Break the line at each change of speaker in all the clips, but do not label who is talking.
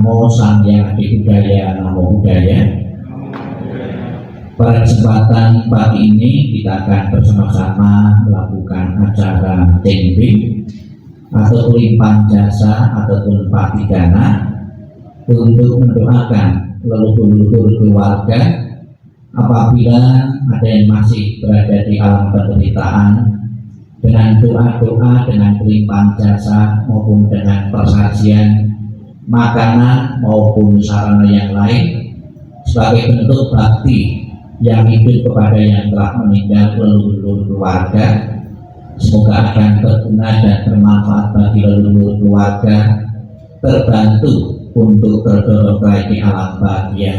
Namo Sang Hyang Adi Budaya, Namo Buddhaya. Pada kesempatan pagi ini kita akan bersama-sama melakukan acara Tengbing atau limpah jasa ataupun patigana untuk mendoakan leluhur-leluhur keluarga apabila ada yang masih berada di alam penderitaan, dengan doa-doa, dengan limpah jasa maupun dengan persajian makanan maupun sarana yang lain sebagai bentuk bakti yang hidup kepada yang telah meninggal leluhur keluarga. Semoga akan berguna dan bermanfaat bagi leluhur keluarga, terbantu untuk terdorong di alam bahagia,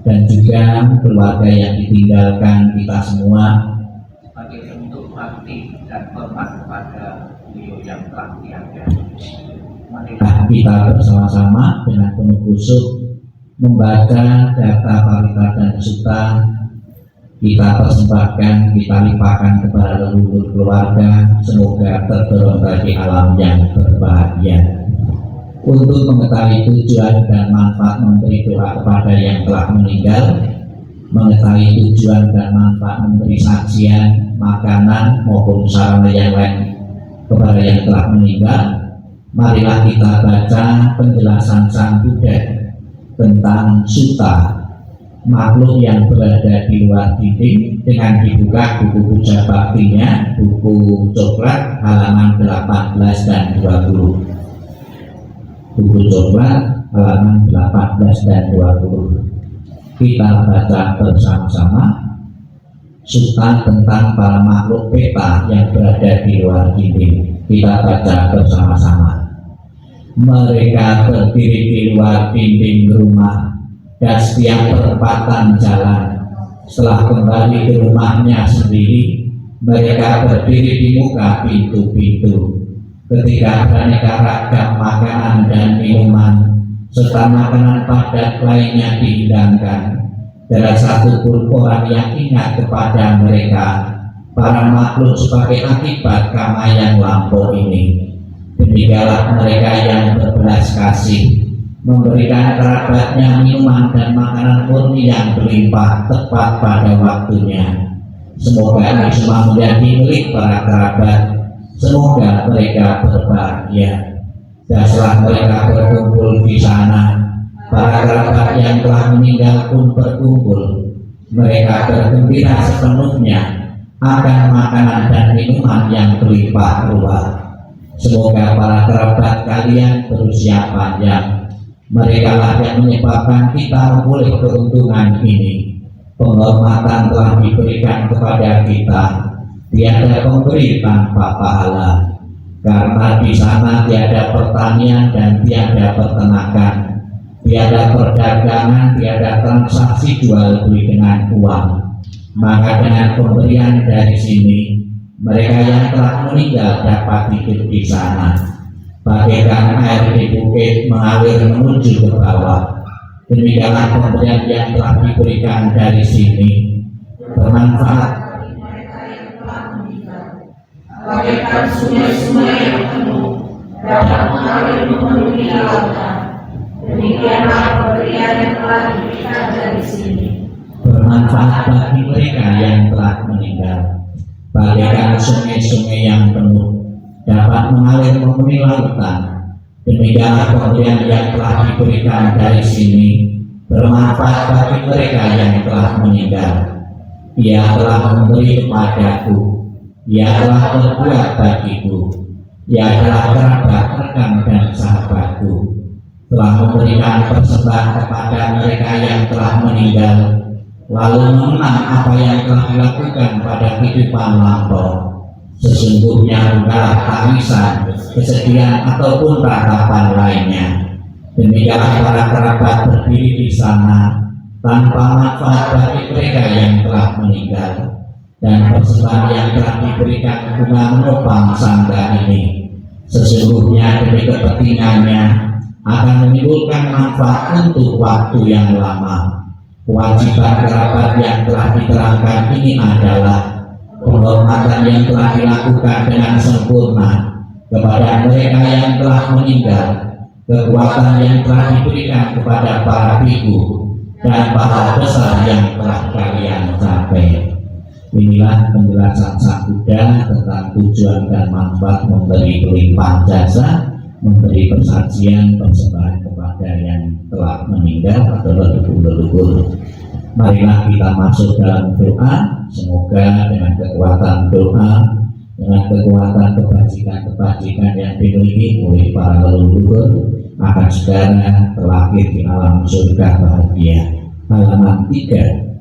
dan juga keluarga yang ditinggalkan kita semua sebagai bentuk bakti dan hormat kepada beliau yang telah tiada. Marilah kita bersama-sama dengan penuh khusyuk membaca data parita dan sutta. Kita persembahkan, kita limpahkan kepada leluhur keluarga, semoga terdorong di alam yang berbahagia. Untuk mengetahui tujuan dan manfaat memberi doa kepada yang telah meninggal, mengetahui tujuan dan manfaat memberi sajian, makanan maupun sarana yang lain kepada yang telah meninggal, marilah kita baca penjelasan Sang Buddha tentang sutta, makhluk yang berada di luar dinding, dengan dibuka buku puja baktinya, buku coklat halaman 18 dan 20. Buku coklat halaman 18 dan 20. Kita baca bersama-sama sutta tentang para makhluk peta yang berada di luar dinding. Kita baca bersama-sama. Mereka berdiri di luar dinding rumah dan setiap perempatan jalan. Setelah kembali ke rumahnya sendiri, mereka berdiri di muka pintu-pintu. Ketika beraneka ragam makanan dan minuman serta makanan padat lainnya dihidangkan, tidak satu pun orang yang ingat kepada mereka, para makhluk sebagai akibat karma yang lampau ini. Demikianlah mereka yang berbelas kasih memberikan kerabatnya minuman dan makanan murni yang berlimpah tepat pada waktunya. Semoga ini semua menjadi milik para kerabat. Semoga mereka berbahagia. Dan setelah mereka berkumpul di sana, para kerabat yang telah meninggal pun berkumpul. Mereka bergembira sepenuhnya akan makanan dan minuman yang berlimpah ruah. Semoga para kerabat kalian berusia panjang. Mereka lah yang menyebabkan kita memperoleh keuntungan ini. Penghormatan telah diberikan kepada kita. Tiada pemberi tanpa pahala. Karena di sana tiada pertanian dan tiada peternakan, tiada perdagangan, tiada transaksi jual beli dengan uang. Maka dengan pemberian dari sini, mereka yang telah meninggal dapat hidup di sana. Bagaikan air di bukit mengalir menuju ke bawah, demikianlah pemberian yang telah diberikan dari sini bermanfaat. Bagaikan sungai-sungai yang penuh dapat mengalir memenuhi lautan, demikianlah pemberian yang telah diberikan dari sini bermanfaat bagi mereka yang telah meninggal. Bagaikan sungai-sungai yang penuh dapat mengalir memenuhi lautan, demikianlah pemberian yang telah diberikan dari sini bermanfaat bagi mereka yang telah meninggal. Ia telah memberi kepadaku, ia telah berbuat bagiku, ia adalah kerabat, rekan dan sahabatku, telah memberikan persembahan kepada mereka yang telah meninggal, lalu mengenang apa yang telah dilakukan pada kehidupan lampau. Sesungguhnya bukanlah tangisan, kesedihan ataupun ratapan lainnya. Demikianlah para kerabat berdiri di sana tanpa manfaat bagi mereka yang telah meninggal, dan persembahan yang telah diberikan guna menopang sangga ini. Sesungguhnya demi kepentingannya akan menimbulkan manfaat untuk waktu yang lama. Kewajiban kerabat yang telah diterangkan ini adalah penghormatan yang telah dilakukan dengan sempurna kepada mereka yang telah meninggal, kekuatan yang telah diberikan kepada para biku dan para besar yang telah kalian capai. Inilah penjelasan Sang Buddha tentang tujuan dan manfaat memberi pelimpahan jasa, memberi persaksian persembahan kepada yang telah meninggal atau leluhur-leluhur. Marilah kita masuk dalam doa. Semoga dengan kekuatan doa, dengan kekuatan kebajikan-kebajikan yang dimiliki oleh para leluhur, akan segera terlahir di alam surga bahagia. Halaman 3.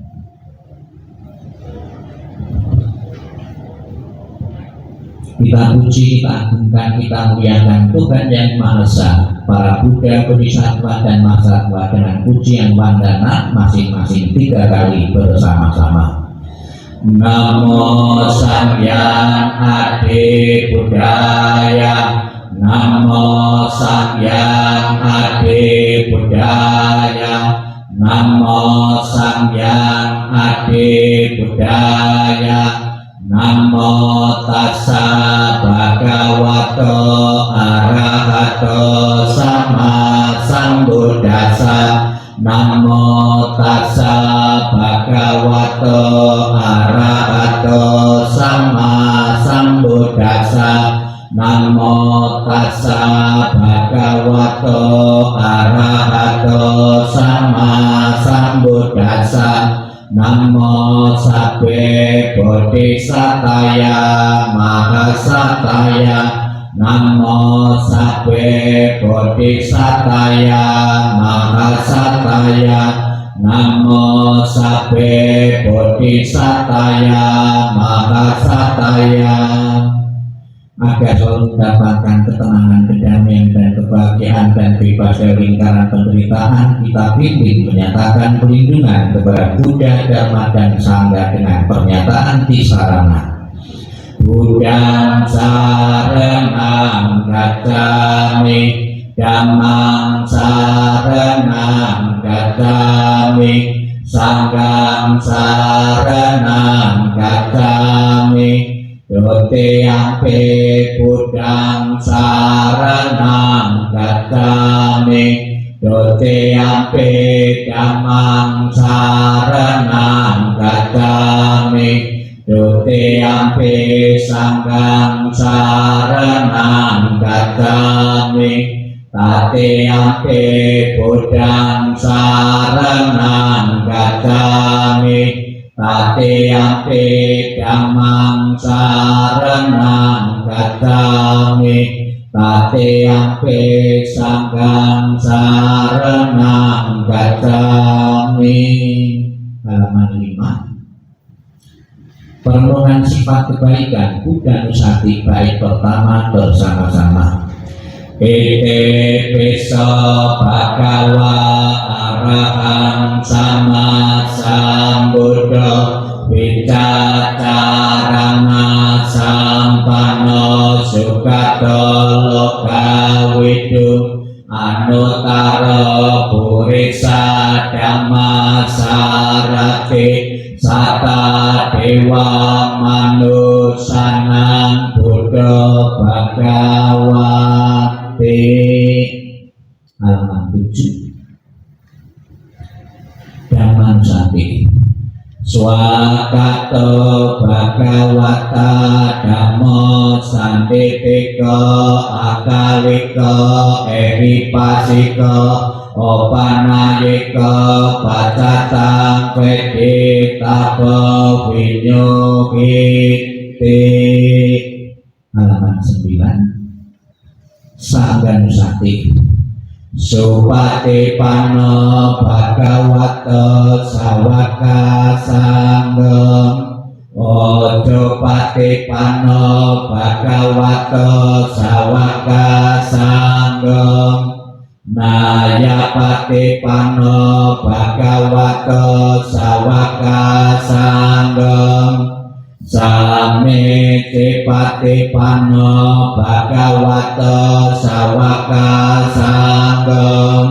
Kita puji, kita agungkan, kita muliakan Tuhan yang Maha Esa, para Buddha, Bodhisattva dan Mahasatwa dengan pujian wandana masing-masing 3 kali bersama-sama. Namo Samgyang Adi Buddhaya, Namo Samgyang Adi Buddhaya, Namo Samgyang Adi Buddhaya, Namo Tassa Bhagavato Arahato Sama Sambuddhassa, Namo Tassa Bhagavato Arahato Sama Sambuddhassa, Namo Tassa Bhagavato Arahato Sama Sambuddhassa, Namo Sabbe Bodhisataya Mahasataya, Namo Sabbe Bodhisataya Mahasataya, Namo Sabbe Bodhisataya Mahasataya. Agar selalu mendapatkan ketenangan, kedamaian dan kebahagiaan dan bebas dari lingkaran penderitaan, kita pimpin menyatakan perlindungan kepada Buddha, Dharma dan Sangha dengan pernyataan tisarana. Buddhang saranam gacchami, Dhammang saranam gacchami, Sanghang saranam gacchami, Dutiyampi Buddhang saranam gacchami, Dutiyampi Dhammang saranam gacchami, Dutiyampi Sanghang saranam gacchami, Tatiyampi Buddhang saranam gacchami, Tatiyampi Dhammang saranam gacchami, Tatiyampi Sanghang saranam gacchami. Halaman 5. Permohonan sifat kebaikan Buddha Nusati bait pertama bersama-sama. Ite piso bhagawa arahang sama sambuddha vicacarana sampano sukato lokawidu anutara purisa dhamma sarati sata dewa manusanang buddha bhagawati. Halaman 7. Dhammansati. Swakato bhagawata dhammo sanditiko akaliko ehipasiko opanayiko pacatang veditabo vinyukiti. Halaman 9. Sangganusati. Supatipano bhagavato sawaka sanggam, ojo patipano bhagavato sawaka sanggam, naya patipano bhagavato sawaka sanggam, samiti patipano bhagavato sawaka sanggam,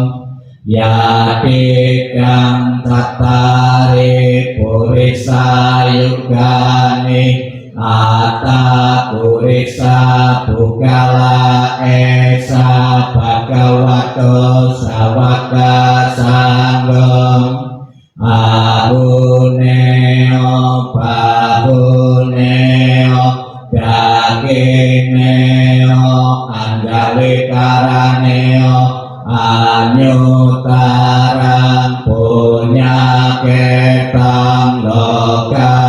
yadikang tattari purisa yugani Atta Purisa Bukala Esa Bhagavato Sawaka Sanggam Ahuneo Bahuneo Dagineo Anjalikaraneo Anyutarang Punya Ketang Lokasanti.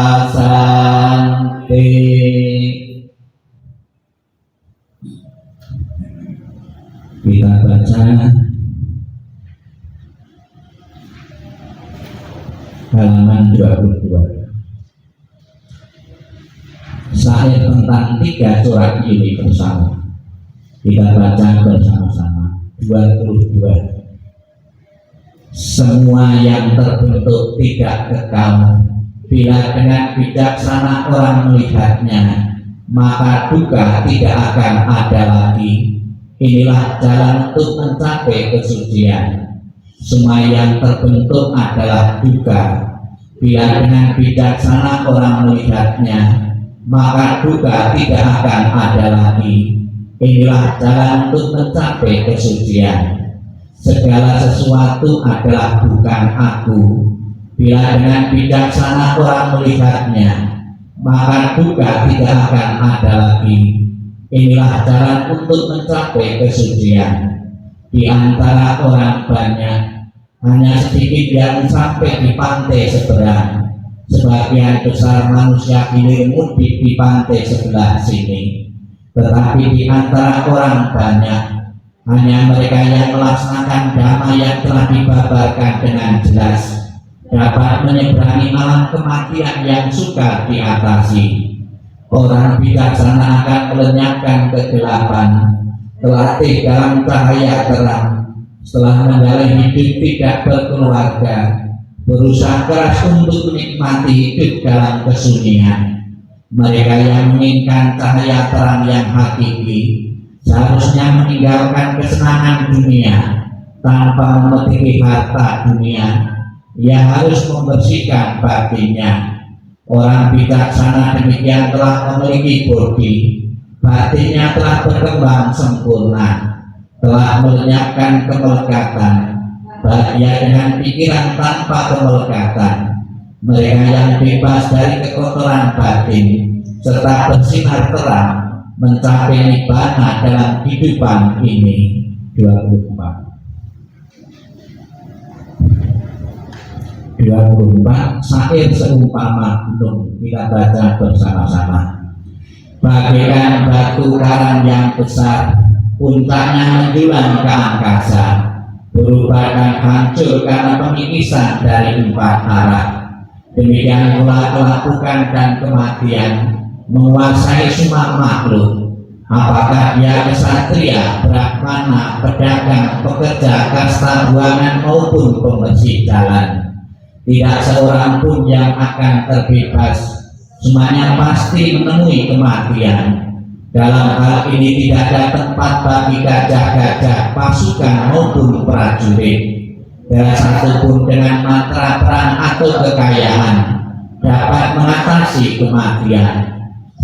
Kita baca halaman 22. Syair tentang 3 surat ini bersama. Kita baca bersama-sama. 22. Semua yang terbentuk tidak kekal. Bila dengan bijaksana orang melihatnya, maka duka tidak akan ada lagi. Inilah jalan untuk mencapai kesucian. Semua yang terbentuk adalah duka. Bila dengan bijaksana orang melihatnya, maka duka tidak akan ada lagi. Inilah jalan untuk mencapai kesucian. Segala sesuatu adalah bukan aku. Bila dengan bijaksana orang melihatnya, maka duka tidak akan ada lagi. Inilah jalan untuk mencapai kesucian. Di antara orang banyak, hanya sedikit yang sampai di pantai seberang. Sebagian besar manusia hilir mudik di pantai sebelah sini. Tetapi di antara orang banyak, hanya mereka yang melaksanakan dhamma yang telah dibabarkan dengan jelas dapat menyeberangi alam kematian yang sukar diatasi. Orang bijaksana akan melenyapkan kegelapan, terlatih dalam cahaya terang. Setelah menjalani hidup tidak berkeluarga, berusaha keras untuk menikmati hidup dalam kesunyian. Mereka yang menginginkan cahaya terang yang hakiki seharusnya meninggalkan kesenangan dunia tanpa memetik harta dunia. Ia harus membersihkan batinnya. Orang bijaksana demikian telah memiliki bodi, batinnya telah berkembang sempurna, telah melenyapkan kemelekatan, bahagia dengan pikiran tanpa kemelekatan. Mereka yang bebas dari kekotoran batin serta bersinar terang mencapai nibbana dalam kehidupan ini. 24. 24. Syair seumpama gunung. Kita baca bersama-sama. Bagaikan batu karang yang besar, puncaknya menjulang ke angkasa, berubah dan hancur karena pengikisan dari 4 arah. Demikian pula kelapukan dan kematian menguasai semua makhluk. Apakah dia kesatria, brahmana, pedagang, pekerja, kasta buangan maupun pembersih jalan, tidak seorang pun yang akan terbebas. Semuanya pasti menemui kematian. Dalam hal ini tidak ada tempat bagi gajah-gajah, pasukan maupun prajurit. Tidak satupun dengan mantra perang atau kekayaan dapat mengatasi kematian.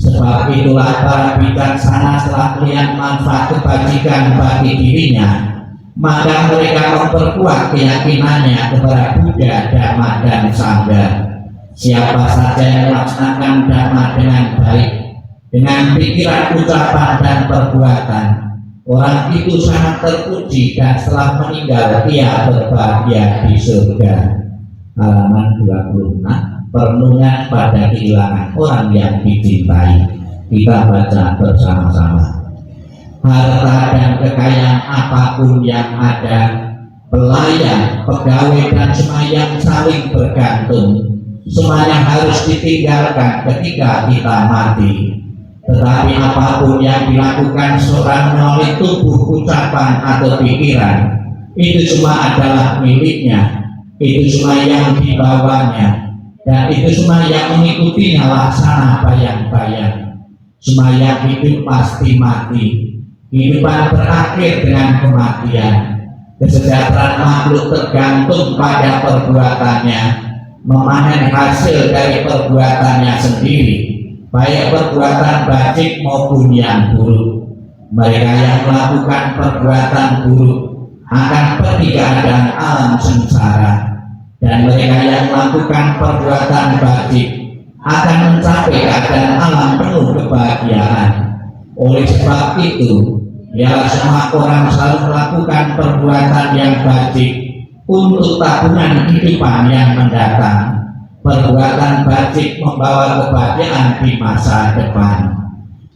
Sebab itulah para bijaksana setelah melihat manfaat kebajikan bagi dirinya, maka mereka memperkuat keyakinannya kepada Buddha, Dhamma, dan Sangha. Siapa saja yang melaksanakan Dhamma dengan baik, dengan pikiran, ucapan, dan perbuatan, orang itu sangat terpuji dan setelah meninggal ia berbahagia di surga. Halaman 26. Perenungan pada kehilangan orang yang dicintai. Kita baca bersama-sama. Harta dan kekayaan apapun yang ada, pelayan, pegawai, dan semua yang saling bergantung, semuanya harus ditinggalkan ketika kita mati. Tetapi apapun yang dilakukan seorang melalui tubuh, ucapan, atau pikiran, itu semua adalah miliknya. Itu semua yang dibawanya, dan itu semua yang mengikutinya laksana bayang-bayang. Semua yang hidup pasti mati. Kehidupan berakhir dengan kematian. Kesejahteraan makhluk tergantung pada perbuatannya, memanen hasil dari perbuatannya sendiri. baik perbuatan baik maupun yang buruk. Mereka yang melakukan perbuatan buruk akan pergi ke keadaan alam sengsara, dan mereka yang melakukan perbuatan baik akan mencapai keadaan alam penuh kebahagiaan. Oleh sebab itu, biarlah semua orang selalu melakukan perbuatan yang baik untuk tabungan kehidupan yang mendatang. Perbuatan baik membawa kebahagiaan di masa depan.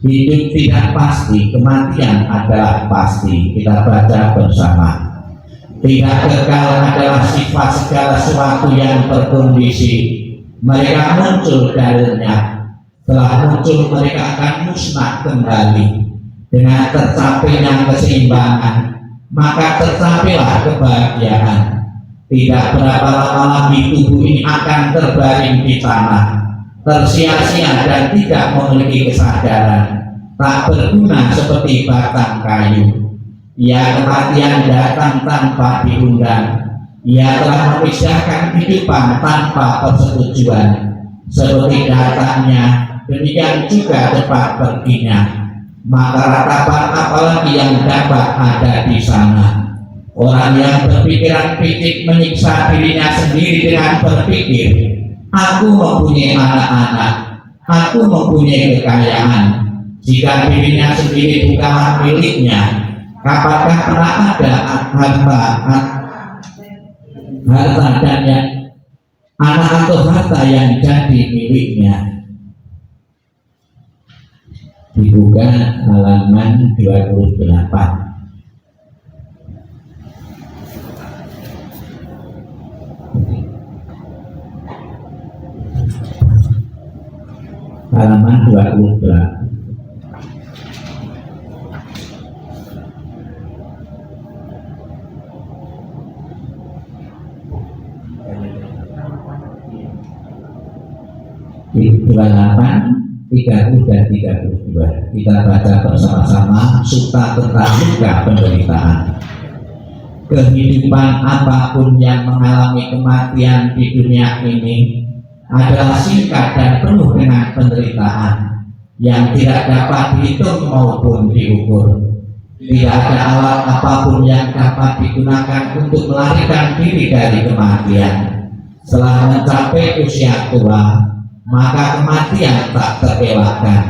Hidup tidak pasti, kematian adalah pasti. Kita baca bersama. Tidak kekal adalah sifat segala sesuatu yang berkondisi. Mereka muncul darinya. Setelah muncul mereka akan musnah kembali. Dengan tercapainya keseimbangan, maka tercapailah kebahagiaan. Tidak berapa lama lagi tubuh ini akan terbaring di tanah, tersia-sia dan tidak memiliki kesadaran, tak berguna seperti batang kayu. Ya, kematian datang tanpa diundang. Ia telah memisahkan kehidupan tanpa persetujuan. Seperti datangnya, demikian juga cepat perginya. Maka ratapan apalagi yang dapat ada di sana. Orang yang berpikiran pikir menyiksa dirinya sendiri dengan berpikir, aku mempunyai anak-anak, aku mempunyai kekayaan. Jika dirinya sendiri bukanlah miliknya, apakah pernah ada harta dan yang anak atau harta yang jadi miliknya? Dibuka halaman 28. Halaman 28. Di 28, 30 dan 32. Kita baca bersama-sama Sutta tentang luka penderitaan. Kehidupan apapun yang mengalami kematian di dunia ini adalah singkat dan penuh dengan penderitaan yang tidak dapat dihitung maupun diukur. Tidak ada alat apapun yang dapat digunakan untuk melarikan diri dari kematian. Setelah mencapai usia tua, maka kematian tak terelakkan.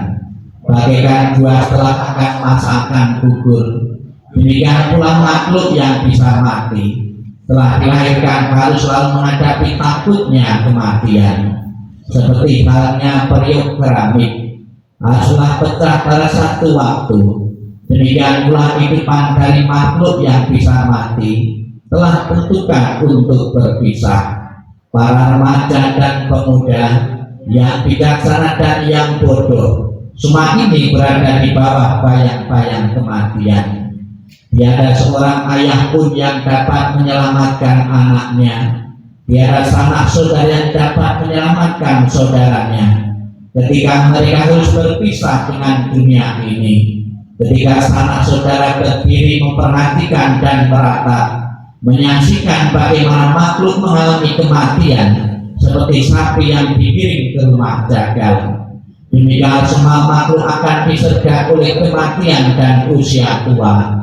Bagaikan buah setelah akan masa akan gugur, demikian pula makhluk yang bisa mati setelah dilahirkan harus selalu menghadapi takutnya kematian. Seperti halnya periuk keramik haruslah pecah pada satu waktu, demikian pula kehidupan dari makhluk yang bisa mati telah tentukan untuk berpisah. Para remaja dan pemuda, yang bijaksana dan yang bodoh, semua ini berada di bawah bayang-bayang kematian. Tiada seorang ayah pun yang dapat menyelamatkan anaknya. Tiada sanak saudara yang dapat menyelamatkan saudaranya. Ketika mereka harus berpisah dengan dunia ini, ketika sanak saudara berdiri memperhatikan dan meratap, menyaksikan bagaimana makhluk mengalami kematian seperti sapi yang digiring ke rumah jagal, demikian semua makhluk akan disergap oleh kematian dan usia tua.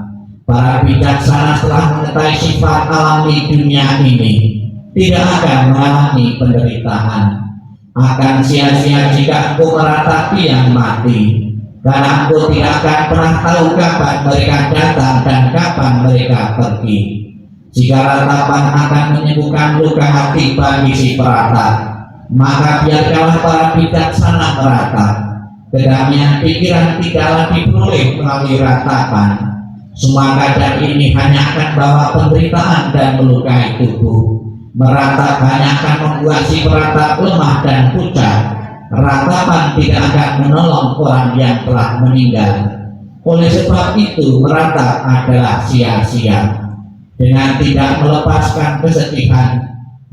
Para bijaksana setelah mengetahui sifat alami dunia ini tidak akan mengalami penderitaan. Akan sia-sia jika engkau meratapi yang mati, karena engkau tidak akan pernah tahu kapan mereka datang dan kapan mereka pergi. Jika ratapan akan menyembuhkan luka hati bagi si peratap, maka biarkanlah para bijaksana meratap. Kedamaian pikiran tidaklah diperoleh melalui ratapan. Semua keadaan ini hanya akan bawa penderitaan dan melukai tubuh. Meratap hanya akan membuat si peratap lemah dan pucat. Ratapan tidak akan menolong orang yang telah meninggal. Oleh sebab itu meratap adalah sia-sia. Dengan tidak melepaskan kesedihan,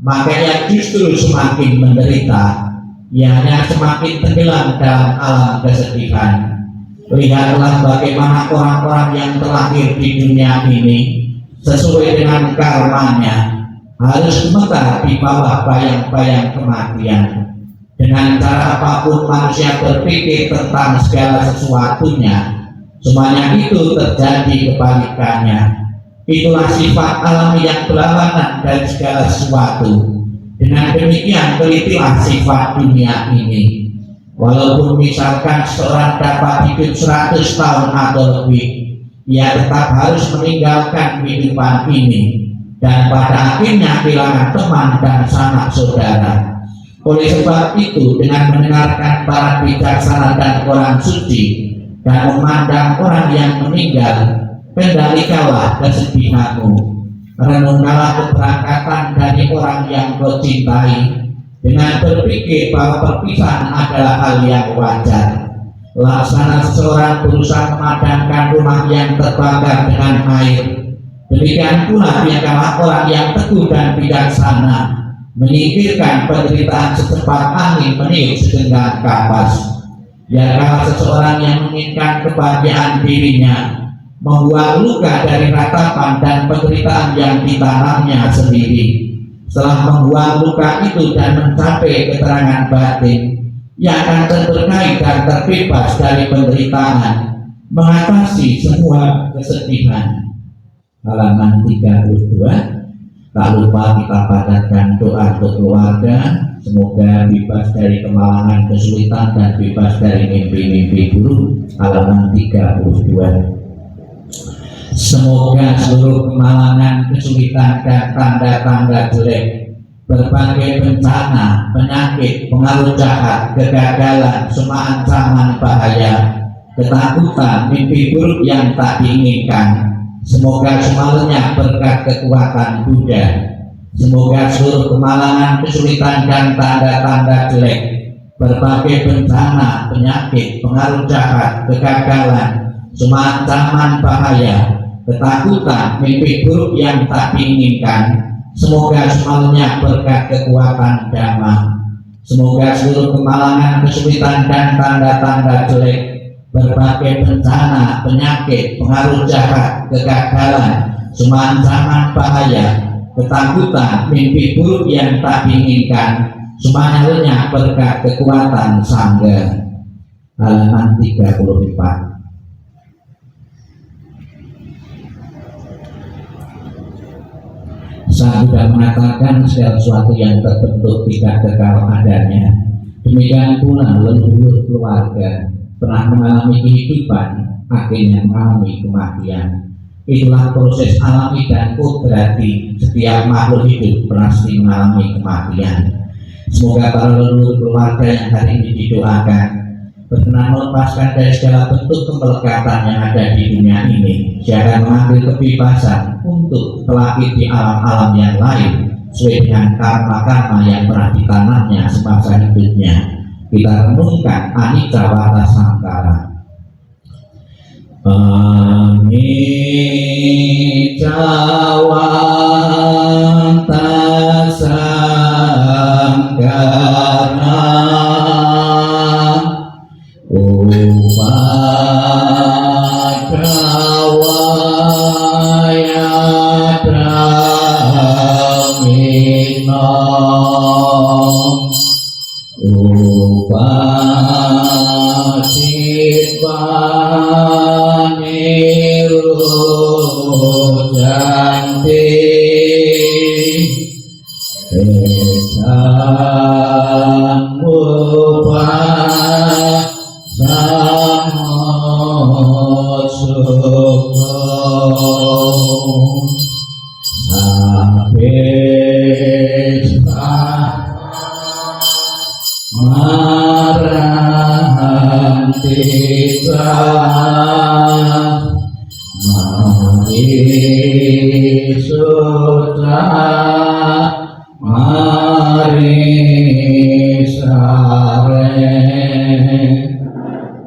maka ia justru semakin menderita. Ia hanya semakin tenggelam dalam alam kesedihan. Lihatlah bagaimana orang-orang yang terlahir di dunia ini sesuai dengan karmanya harus gemetar di bawah bayang-bayang kematian. Dengan cara apapun manusia berpikir tentang segala sesuatunya, semuanya itu terjadi kebalikannya. Itulah sifat alami yang berlawanan dari segala sesuatu. Dengan demikian telitilah sifat dunia ini. Walaupun misalkan seorang dapat hidup 100 tahun atau lebih, ia tetap harus meninggalkan kehidupan ini dan pada akhirnya kehilangan teman dan sanak saudara. Oleh sebab itu, dengan mendengarkan para bijaksana dan orang suci dan memandang orang yang meninggal, kendalikanlah kesedihanmu, renungkanlah keberangkatan dari orang yang kau cintai dengan berpikir bahwa perpisahan adalah hal yang wajar. Laksana seseorang berusaha memadamkan rumah yang terbakar dengan air, demikian pula biarkanlah orang yang teguh dan bijaksana menyingkirkan penderitaan secepat angin meniup segenggam kapas. Biarkanlah seseorang yang menginginkan kebahagiaan dirinya membuang luka dari ratapan dan penderitaan yang ditanamnya sendiri. Setelah membuang luka itu dan mencapai keterangan batin, ia akan terberkahi dan terbebas dari penderitaan, mengatasi semua kesedihan. Halaman 32. Tak lupa kita padatkan doa untuk keluarga, semoga bebas dari kemalangan, kesulitan, dan bebas dari mimpi-mimpi buruk. Halaman 32. Semoga seluruh kemalangan, kesulitan, dan tanda-tanda jelek, berbagai bencana, penyakit, pengaruh jahat, kegagalan, semua ancaman bahaya, ketakutan, mimpi buruk yang tak diinginkan, semoga semuanya berkat kekuatan Buddha. Semoga seluruh kemalangan, kesulitan, dan tanda-tanda jelek, berbagai bencana, penyakit, pengaruh jahat, kegagalan, semua ancaman bahaya, ketakutan, mimpi buruk yang tak diinginkan, semoga semuanya berkat kekuatan Dhamma. Semoga seluruh kemalangan, kesulitan, dan tanda-tanda jelek, berbagai bencana, penyakit, pengaruh jahat, kegagalan, semua ancaman bahaya, ketakutan, mimpi buruk yang tak diinginkan, semuanya lenyap berkat kekuatan Sangha. Halaman 34. Sang Buddha mengatakan segala sesuatu yang terbentuk tidak kekal adanya. Demikian pula leluhur keluarga pernah mengalami kehidupan, akhirnya mengalami kematian. Itulah proses alami dan kodrati setiap makhluk hidup pasti mengalami kematian. Semoga para leluhur keluarga yang hari ini didoakan berkenan melepaskan dari segala bentuk kemelekatan yang ada di dunia ini, sehingga mengambil kebebasan untuk terlahir di alam-alam yang lain sesuai dengan karma-karma yang pernah ditanamnya semasa hidupnya. Kita renungkan anicca wata sangkara. Anicca wata sangkara upadawaya dhamino upasitvanirudhanti esam upasamo Marahantitra Mahisutra Marisare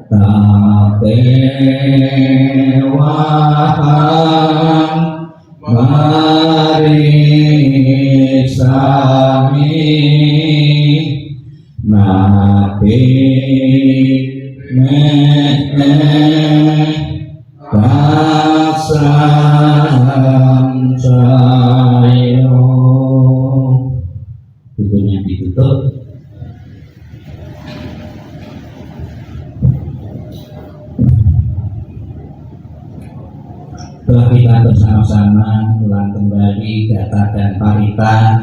Tatewaham Marisami Nati kasam sayo. Bukunya ditutup. bersama-sama ulang kembali data dan parita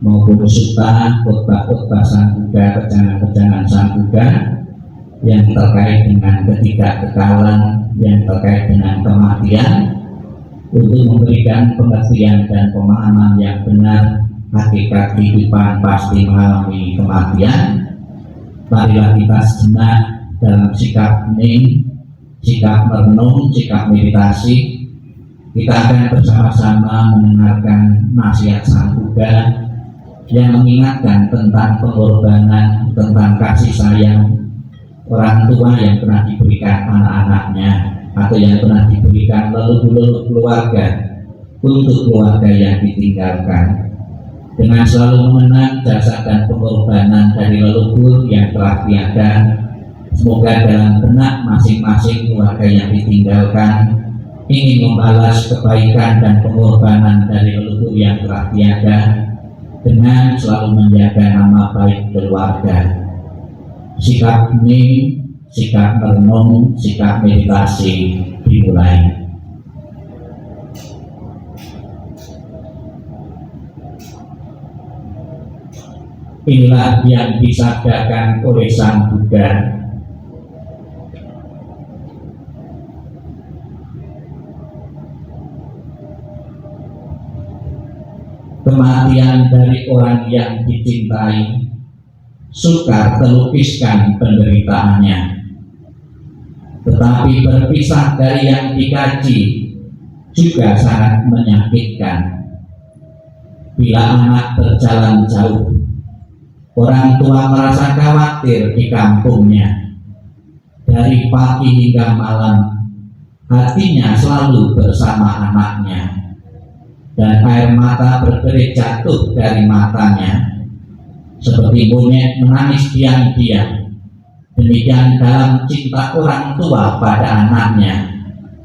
maupun suta khotbah-khotbah Sang Buddha, kejangan-kejangan Sang Buddha yang terkait dengan ketidakkekalan, yang terkait dengan kematian, untuk memberikan pengertian dan pemahaman yang benar hakikat kehidupan pasti mengalami kematian. Marilah kita sejenak dalam sikap hening, sikap merenung, sikap meditasi. Kita akan bersama-sama mendengarkan nasihat Sang Buddha yang mengingatkan tentang pengorbanan, tentang kasih sayang orang tua yang pernah diberikan anak-anaknya atau yang pernah diberikan leluhur keluarga untuk keluarga yang ditinggalkan, dengan selalu mengenang jasa dan pengorbanan dari leluhur yang telah tiada. Semoga dalam benak masing-masing keluarga yang ditinggalkan ingin membalas kebaikan dan pengorbanan dari leluhur yang telah tiada dengan selalu menjaga nama baik keluarga. Sikap ini, sikap merenung, sikap meditasi dimulai. Inilah yang disabdakan oleh Sang Buddha. Kematian dari orang yang dicintai sukar terlukiskan penderitaannya, tetapi berpisah dari yang dikaji juga sangat menyakitkan. Bila anak berjalan jauh, orang tua merasa khawatir di kampungnya. Dari pagi hingga malam, hatinya selalu bersama anaknya, dan air mata berderai jatuh dari matanya, seperti monyet menangis diam-diam. Demikian dalam cinta orang tua pada anaknya,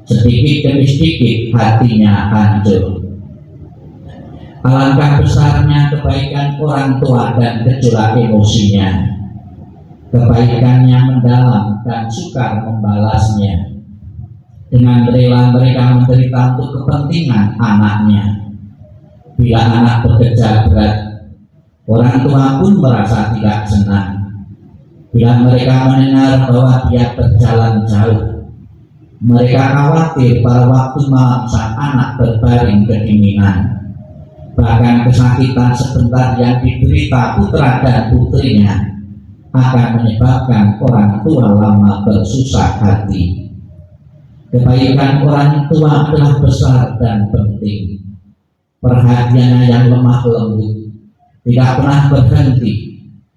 sedikit demi sedikit hatinya hancur. Alangkah besarnya kebaikan orang tua dan gejolak emosinya. Kebaikannya mendalam dan sukar membalasnya. Dengan rela mereka menderita untuk kepentingan anaknya. Bila anak bekerja berat, orang tua pun merasa tidak senang. Bila mereka mendengar bahwa dia berjalan jauh, mereka khawatir pada waktu malam saat anak berbaring kedinginan. Bahkan kesakitan sebentar yang diderita putra dan putrinya akan menyebabkan orang tua lama bersusah hati. Kebaikan orang tua adalah besar dan penting. Perhatiannya yang lemah lembut tidak pernah berhenti.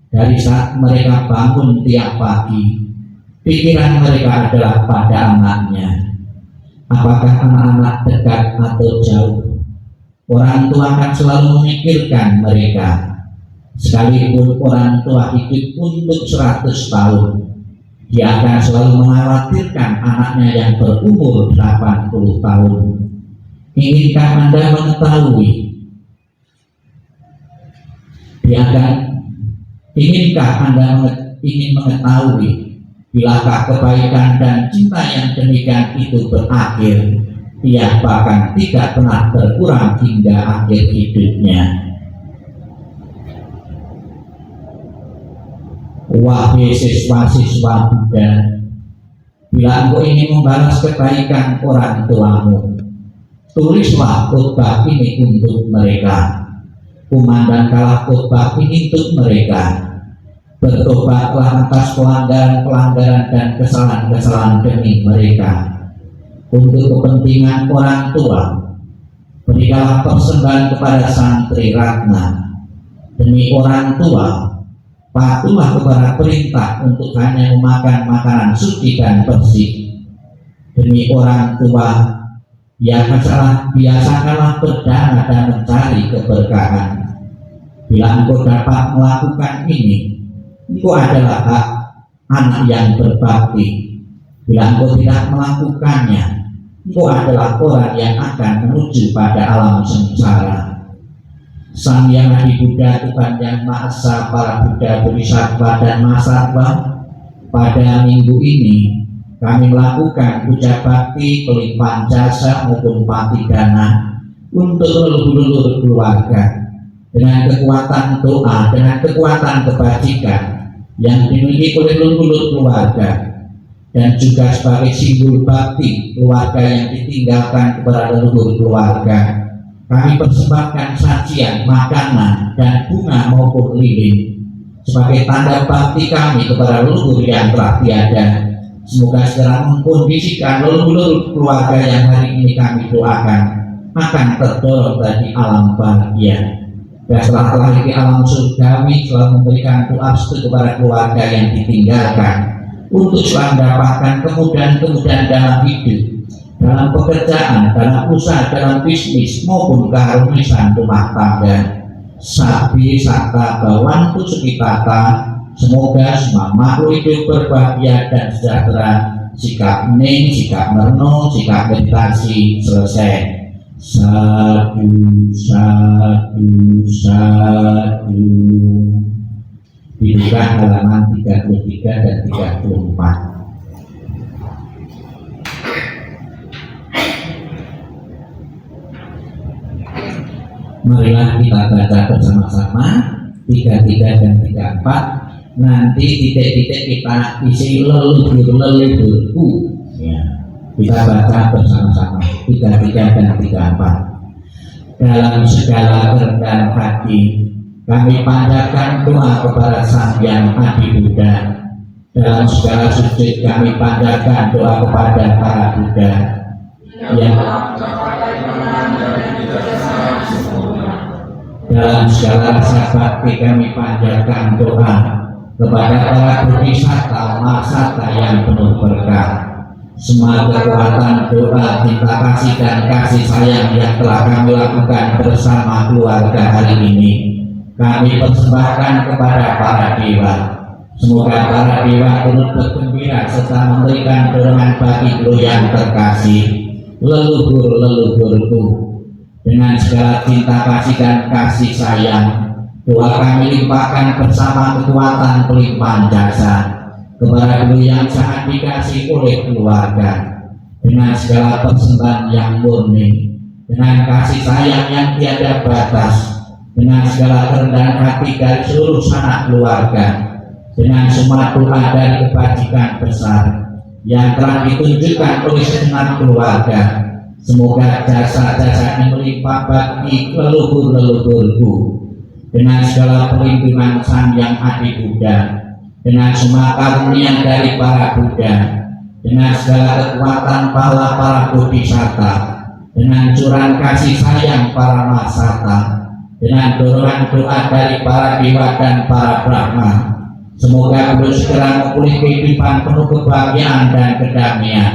Dari saat mereka bangun tiap pagi, pikiran mereka adalah pada anaknya. Apakah anak-anak dekat atau jauh, orang tua akan selalu memikirkan mereka. Sekalipun orang tua hidup untuk 100 tahun, dia akan selalu mengkhawatirkan anaknya yang berumur 80 tahun. Inginkah Anda mengetahui? Iниnkah Anda ingin mengetahui bilakah kebaikan dan cinta yang demikian itu berakhir? Ia bahkan tidak pernah berkurang hingga akhir hidupnya. Wahai siswa-siswa Buddha, bila engkau ingin membalas kebaikan orang tuamu, tulislah khotbah ini untuk mereka. Kumandangkanlah khotbah ini untuk mereka. Bertobatlah atas pelanggaran-pelanggaran dan kesalahan-kesalahan demi mereka. Untuk kepentingan orang tua, berikanlah persembahan kepada Santri Ratna. Demi orang tua, patuhlah kepada perintah untuk hanya memakan makanan suci dan bersih. Demi orang tua, biasakanlah berdana dan mencari keberkahan. Bila engkau dapat melakukan ini, engkau adalah hak anak yang berbakti. Bila engkau tidak melakukannya, engkau adalah orang yang akan menuju pada alam sengsara. Sang Hyang Adi Buddha, Tuhan Yang Maha Esa, para Buddha, Bodhisattva dan Mahasatwa, pada minggu ini kami melakukan puja bakti, pelimpahan jasa maupun patigana untuk leluhur keluarga dengan kekuatan doa, dengan kekuatan kebajikan yang dimiliki oleh leluhur keluarga, dan juga sebagai simbol bakti keluarga yang ditinggalkan kepada leluhur keluarga. Kami persembahkan sajian, makanan, dan bunga maupun lilin sebagai tanda bakti kami kepada leluhur yang telah tiada. Semoga segera mengkondisikan leluhur keluarga yang hari ini kami doakan akan terdorong dari alam bahagia. Dan setelah lahir di alam surgawi, selalu memberikan doa restu kepada keluarga yang ditinggalkan untuk selalu mendapatkan kemudahan-kemudahan dalam hidup, dalam pekerjaan, dalam usaha, dalam bisnis maupun keharmonisan rumah tangga. Sabi sakta bawantu sukitata, semoga semua makhluk hidup berbahagia dan sejahtera. Sikap ning, sikap merenung, sikap meditasi selesai. Sadu, sadu, sadu. Dibuka halaman 33 dan 34. Marilah kita baca bersama-sama 33 dan 34. Nanti titik-titik kita isi leluhur-leluhurku ya. Kita baca bersama-sama 33 dan 34. Dalam segala kerendahan hati kami panjatkan doa kepada Sang Hyang Adi Buddha. Dalam segala sujud kami panjatkan doa kepada para Buddha yang dalam segala rasa bakti kami panjatkan doa kepada para bodhisatta mahasata yang penuh berkah. Semua kekuatan doa, cinta kasih dan kasih sayang yang telah kami lakukan bersama keluarga hari ini kami persembahkan kepada para dewa. Semoga para dewa turut bergembira serta memberikan dorongan bagi Guru yang terkasih, leluhur-leluhurku. Dengan segala cinta kasih dan kasih sayang, doa kami limpahkan bersama kekuatan pelimpahan jasa kepada Guru yang sangat dikasih oleh keluarga. Dengan segala persembahan yang murni, dengan kasih sayang yang tiada batas, dengan segala kerendahan hati dari seluruh sanak keluarga, dengan semua doa dari kebajikan besar yang telah ditunjukkan oleh segenap keluarga, semoga jasa-jasa yang melimpah bagi leluhur-leluhurku. Dengan segala perlindungan Sang Hyang Adi Buddha, dengan semua karunia dari para Buddha, dengan segala kekuatan pahala para bodhisatta, dengan curahan kasih sayang para mahasata, dengan dorongan doa dari para dewa dan para brahma, semoga Guru segera memulih kehidupan penuh kebahagiaan dan kedamaian.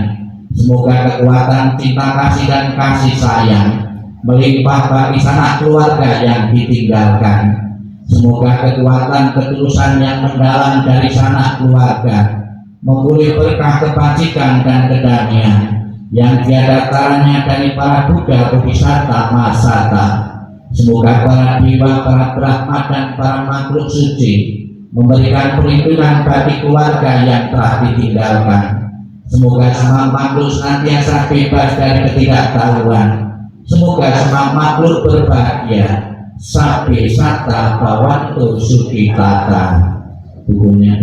Semoga kekuatan cinta kasih dan kasih sayang melimpah bagi sanak keluarga yang ditinggalkan. Semoga kekuatan ketulusan yang mendalam dari sanak keluarga memulih berkah kebajikan dan kedamaian yang tiada taranya dari para Buddha bodhisatta mahasata. Semoga para dewa, para brahma dan para makhluk suci memberikan perlindungan bagi keluarga yang telah ditinggalkan. Semoga semua makhluk senantiasa bebas dari ketidaktahuan. Semoga semua makhluk berbahagia. Sabe satta bawantu sukitata. Bukunya